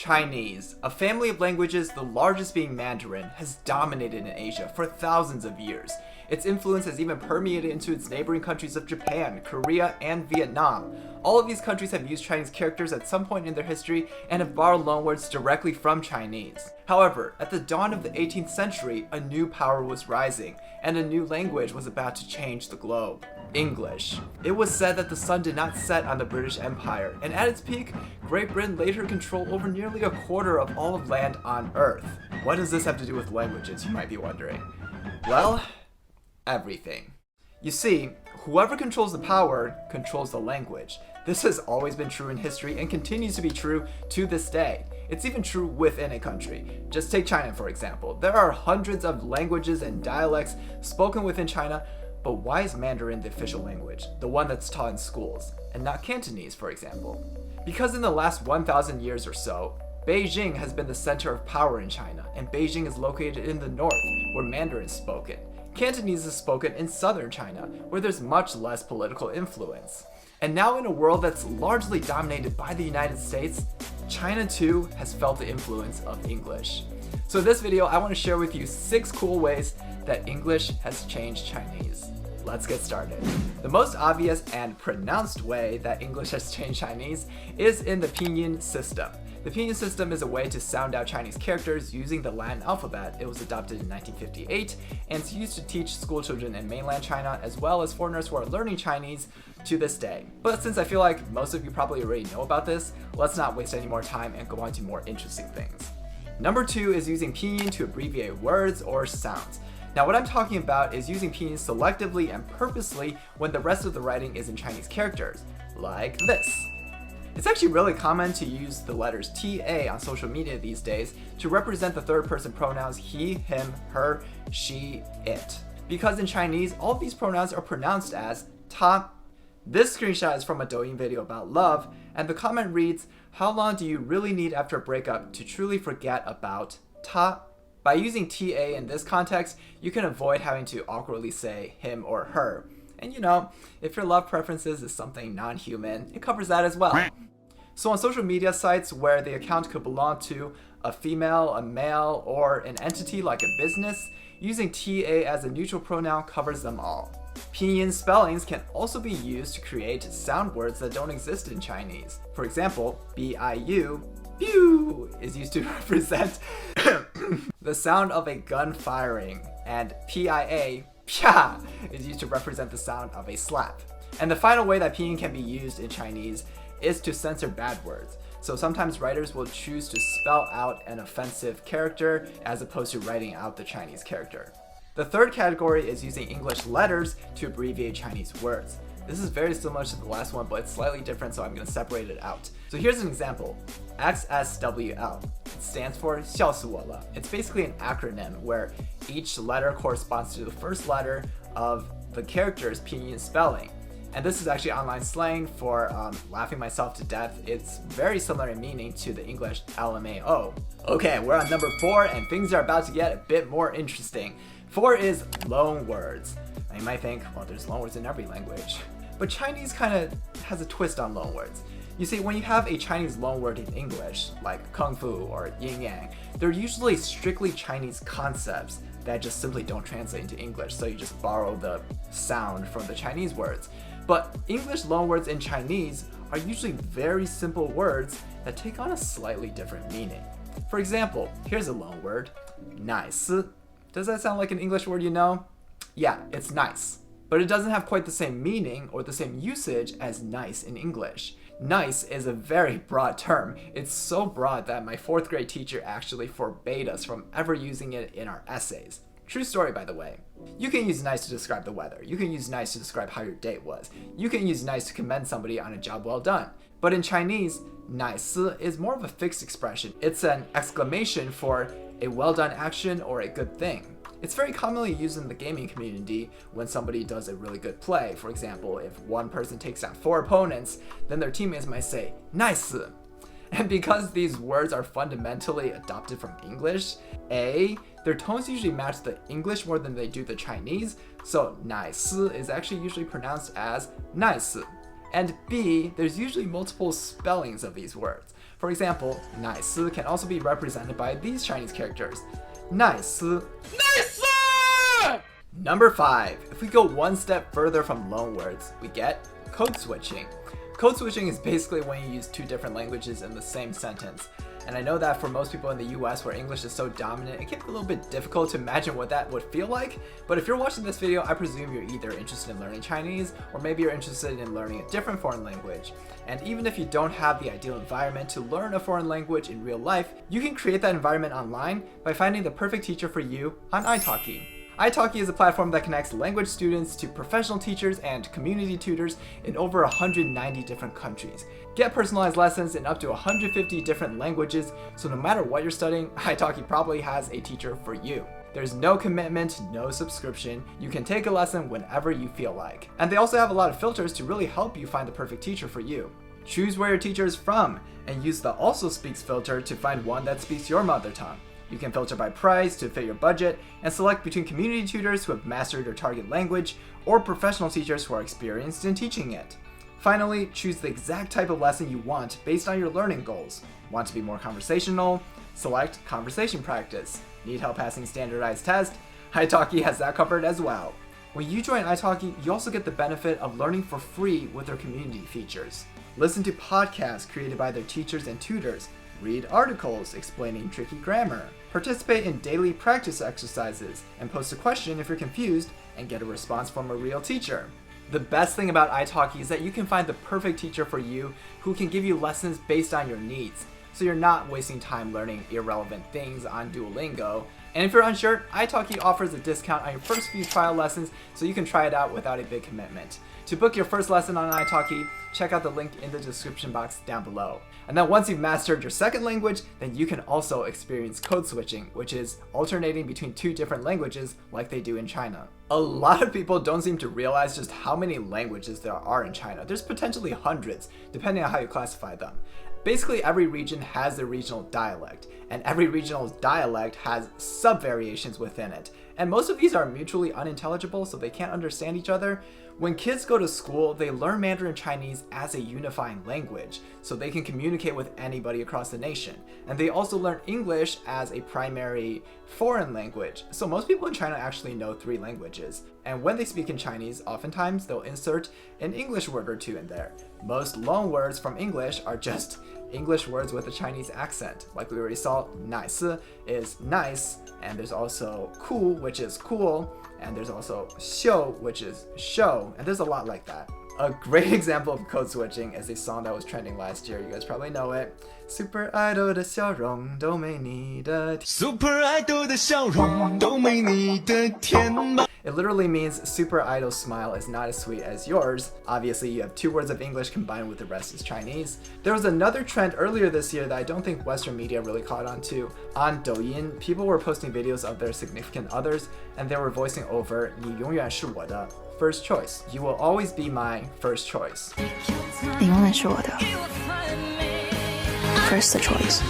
Chinese, a family of languages, the largest being Mandarin, has dominated in Asia for thousands of years. Its influence has even permeated into its neighboring countries of Japan, Korea, and Vietnam. All of these countries have used Chinese characters at some point in their history and have borrowed loanwords directly from Chinese. However, at the dawn of the 18th century, a new power was rising, and a new language was about to change the globe. English. It was said that the sun did not set on the British Empire, and at its peak, Great Britain later controlled over nearly a quarter of all of land on Earth. What does this have to do with languages, you might be wondering? Well, everything. You see, whoever controls the power controls the language. This has always been true in history and continues to be true to this day. It's even true within a country. Just take China for example. There are hundreds of languages and dialects spoken within China, but why is Mandarin the official language, the one that's taught in schools, and not Cantonese, for example? Because in the last 1,000 years or so, Beijing has been the center of power in China, and Beijing is located in the north, where Mandarin is spoken. Cantonese is spoken in southern China, where there's much less political influence. And now in a world that's largely dominated by the United States, China too has felt the influence of English. So in this video, I want to share with you 6 cool ways that English has changed Chinese. Let's get started. The most obvious and pronounced way that English has changed Chinese is in the Pinyin system. The Pinyin system is a way to sound out Chinese characters using the Latin alphabet. It was adopted in 1958 and it's used to teach school children in mainland China as well as foreigners who are learning Chinese to this day. But since I feel like most of you probably already know about this, let's not waste any more time and go on to more interesting things. Number 2 is using Pinyin to abbreviate words or sounds. Now what I'm talking about is using Pinyin selectively and purposely when the rest of the writing is in Chinese characters, like this. It's actually really common to use the letters TA on social media these days to represent the third person pronouns he, him, her, she, it. Because in Chinese, all of these pronouns are pronounced as ta. This screenshot is from a Douyin video about love, and the comment reads, "How long do you really need after a breakup to truly forget about ta?" By using TA in this context, you can avoid having to awkwardly say him or her. And you know, if your love preferences is something non-human, it covers that as well. So on social media sites where the account could belong to a female, a male, or an entity like a business, using TA as a neutral pronoun covers them all. Pinyin spellings can also be used to create sound words that don't exist in Chinese. For example, BIU, pew, is used to represent the sound of a gun firing, and PIA, pia, is used to represent the sound of a slap. And the final way that Pinyin can be used in Chinese is to censor bad words. So sometimes writers will choose to spell out an offensive character as opposed to writing out the Chinese character. The third category is using English letters to abbreviate Chinese words. This is very similar to the last one, but it's slightly different, so I'm going to separate it out. So here's an example. XSWL. It stands for 笑死我了. It's basically an acronym where each letter corresponds to the first letter of the character's Pinyin spelling. And this is actually online slang for laughing myself to death. It's very similar in meaning to the English LMAO. Okay, we're on number 4 and things are about to get a bit more interesting. 4 is loanwords. Now you might think, well, there's loanwords in every language. But Chinese kind of has a twist on loanwords. You see, when you have a Chinese loanword in English, like kung fu or yin yang, they're usually strictly Chinese concepts that just simply don't translate into English, so you just borrow the sound from the Chinese words. But English loanwords in Chinese are usually very simple words that take on a slightly different meaning. For example, here's a loanword, nice. Does that sound like an English word you know? Yeah, it's nice. But it doesn't have quite the same meaning or the same usage as nice in English. Nice is a very broad term. It's so broad that my 4th grade teacher actually forbade us from ever using it in our essays. True story, by the way. You can use nice to describe the weather. You can use nice to describe how your date was. You can use nice to commend somebody on a job well done. But in Chinese, nice is more of a fixed expression. It's an exclamation for a well done action or a good thing. It's very commonly used in the gaming community when somebody does a really good play. For example, if one person takes out 4 opponents, then their teammates might say, nice. And because these words are fundamentally adopted from English, A, their tones usually match the English more than they do the Chinese, so nice is actually usually pronounced as nice. And B, there's usually multiple spellings of these words. For example, 奶丝 can also be represented by these Chinese characters. 奶丝. Number 5. If we go one step further from loanwords, we get code switching. Code switching is basically when you use two different languages in the same sentence. And I know that for most people in the US where English is so dominant, it can be a little bit difficult to imagine what that would feel like. But if you're watching this video, I presume you're either interested in learning Chinese, or maybe you're interested in learning a different foreign language. And even if you don't have the ideal environment to learn a foreign language in real life, you can create that environment online by finding the perfect teacher for you on italki. italki is a platform that connects language students to professional teachers and community tutors in over 190 different countries. Get personalized lessons in up to 150 different languages, so no matter what you're studying, italki probably has a teacher for you. There's no commitment, no subscription. You can take a lesson whenever you feel like. And they also have a lot of filters to really help you find the perfect teacher for you. Choose where your teacher is from, and use the also speaks filter to find one that speaks your mother tongue. You can filter by price to fit your budget, and select between community tutors who have mastered your target language, or professional teachers who are experienced in teaching it. Finally, choose the exact type of lesson you want based on your learning goals. Want to be more conversational? Select conversation practice. Need help passing standardized tests? italki has that covered as well. When you join italki, you also get the benefit of learning for free with their community features. Listen to podcasts created by their teachers and tutors. Read articles explaining tricky grammar. Participate in daily practice exercises, and post a question if you're confused and get a response from a real teacher. The best thing about italki is that you can find the perfect teacher for you who can give you lessons based on your needs, so you're not wasting time learning irrelevant things on Duolingo. And if you're unsure, italki offers a discount on your first few trial lessons, so you can try it out without a big commitment. To book your first lesson on italki, check out the link in the description box down below. And then once you've mastered your second language, then you can also experience code switching, which is alternating between two different languages like they do in China. A lot of people don't seem to realize just how many languages there are in China. There's potentially hundreds, depending on how you classify them. Basically, every region has their regional dialect, and every regional dialect has sub-variations within it. And most of these are mutually unintelligible, so they can't understand each other. When kids go to school, they learn Mandarin Chinese as a unifying language, so they can communicate with anybody across the nation. And they also learn English as a primary foreign language, so most people in China actually know 3 languages. And when they speak in Chinese, oftentimes they'll insert an English word or two in there. Most loan words from English are just English words with a Chinese accent. Like we already saw, 奶丝 is nice, and there's also 酷, which is cool, and there's also 秀, which is show, and there's a lot like that. A great example of code switching is a song that was trending last year. You guys probably know it. Super Idol 的笑容都没你的 Super Idol 的笑容都没你的甜吗 It literally means Super Idol's smile is not as sweet as yours. Obviously, you have 2 words of English combined with the rest is Chinese. There was another trend earlier this year that I don't think Western media really caught on to. On Douyin, people were posting videos of their significant others, and they were voicing over 你永远是我的 first choice. You will always be my first choice. 你永远是我的 first choice.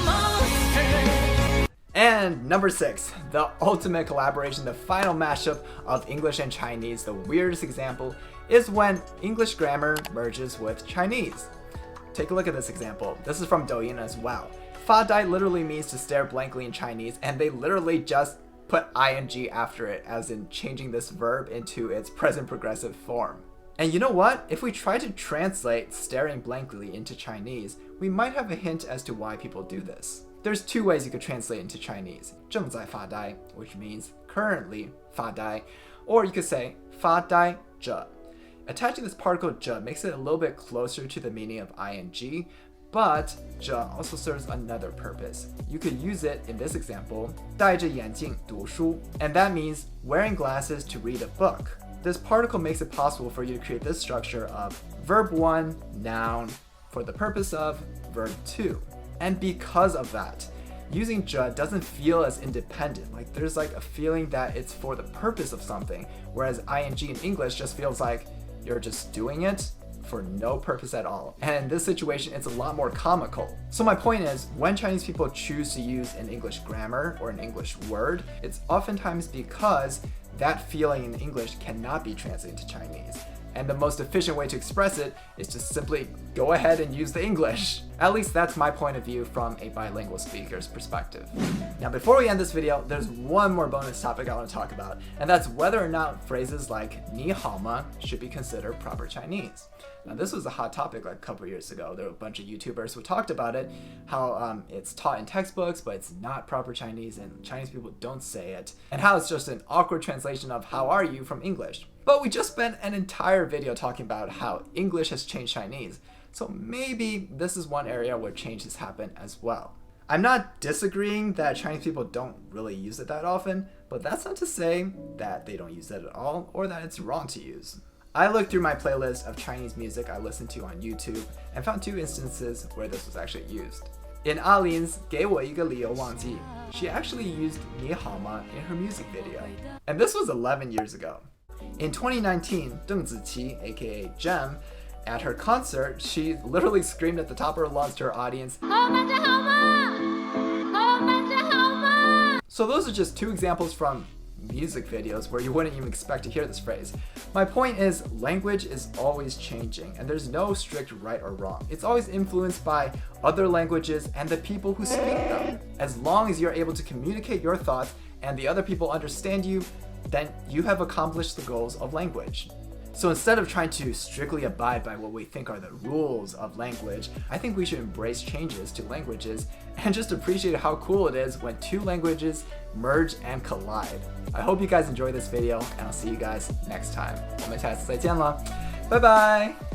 And number 6, the ultimate collaboration, the final mashup of English and Chinese. The weirdest example is when English grammar merges with Chinese. Take a look at this example. This is from Douyin as well. Fa dai literally means to stare blankly in Chinese, and they literally just put ing after it, as in changing this verb into its present progressive form. And you know what? If we try to translate staring blankly into Chinese, we might have a hint as to why people do this. There's 2 ways you could translate into Chinese. 正在发呆, which means currently 发呆, or you could say 发呆着. Attaching this particle 着 makes it a little bit closer to the meaning of ing, but 着 also serves another purpose. You could use it in this example, 戴着眼镜读书, and that means wearing glasses to read a book. This particle makes it possible for you to create this structure of verb 1, noun, for the purpose of verb 2. And because of that, using 着 doesn't feel as independent. Like there's like a feeling that it's for the purpose of something, whereas ing in English just feels like you're just doing it for no purpose at all. And in this situation, it's a lot more comical. So my point is, when Chinese people choose to use an English grammar or an English word, it's oftentimes because that feeling in English cannot be translated to Chinese. And the most efficient way to express it is to simply go ahead and use the English. At least that's my point of view from a bilingual speaker's perspective. Now before we end this video, there's one more bonus topic I want to talk about, and that's whether or not phrases like 你好吗 should be considered proper Chinese. Now this was a hot topic like a couple years ago. There were a bunch of YouTubers who talked about it, how it's taught in textbooks, but it's not proper Chinese and Chinese people don't say it, and how it's just an awkward translation of how are you from English. But we just spent an entire video talking about how English has changed Chinese, so maybe this is one area where change has happened as well. I'm not disagreeing that Chinese people don't really use it that often, but that's not to say that they don't use it at all or that it's wrong to use. I looked through my playlist of Chinese music I listened to on YouTube and found 2 instances where this was actually used. In Alin's 给我一个理由忘记, she actually used 你好吗 in her music video. And this was 11 years ago. In 2019, Deng Ziqi, aka Gem, at her concert, she literally screamed at the top of her lungs to her audience, 好吗这好吗好吗这好吗 So those are just 2 examples from music videos where you wouldn't even expect to hear this phrase. My point is, language is always changing and there's no strict right or wrong. It's always influenced by other languages and the people who speak them. As long as you're able to communicate your thoughts and the other people understand you, then you have accomplished the goals of language. So instead of trying to strictly abide by what we think are the rules of language, I think we should embrace changes to languages and just appreciate how cool it is when 2 languages merge and collide. I hope you guys enjoyed this video and I'll see you guys next time. 我们下次再见了，拜拜。